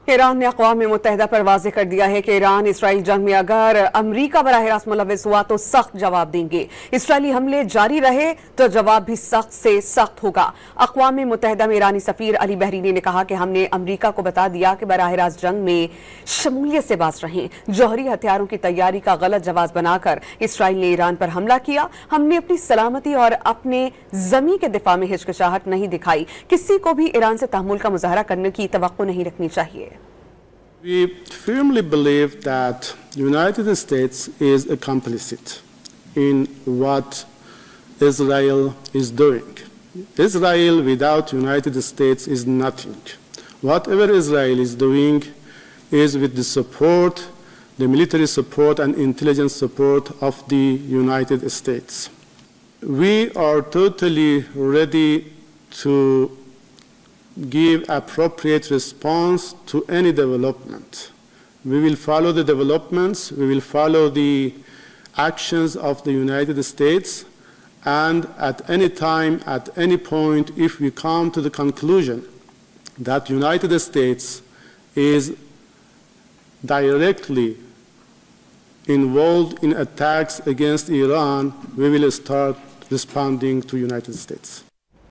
Iran ने अक़वाम मुत्तहिदा पर वाज़ेह कर दिया है कि ईरान इसराइल जंग में अगर अमरीका बराह रास्त मुलव्वस हुआ तो सख्त जवाब देंगे। इसराइली हमले जारी रहे तो जवाब भी सख्त से सख्त होगा। अक़वाम मुत्तहिदा में ईरानी सफीर अली बहरीनी ने कहा कि हमने अमरीका को बता दिया कि बराह रास्त जंग में शमूलियत से बाज रहें। जौहरी हथियारों की तैयारी का गलत जवाब बनाकर इसराइल ने ईरान पर हमला किया। हमने अपनी सलामती और अपने ज़मीं के दिफा में हिचकिचाहट नहीं दिखाई। किसी को भी ईरान से तहम्मुल का मुजाहरा करने की तवक्को नहीं रखनी चाहिए। We firmly believe that the United States is complicit in what Israel is doing. Israel without the United States is nothing. Whatever Israel is doing is with the support, the military support and intelligence support of the United States. We are totally ready to give appropriate response to any development. We will follow the developments, we will follow the actions of the United States, and at any time, at any point, if we come to the conclusion that the United States is directly involved in attacks against Iran, we will start responding to the United States.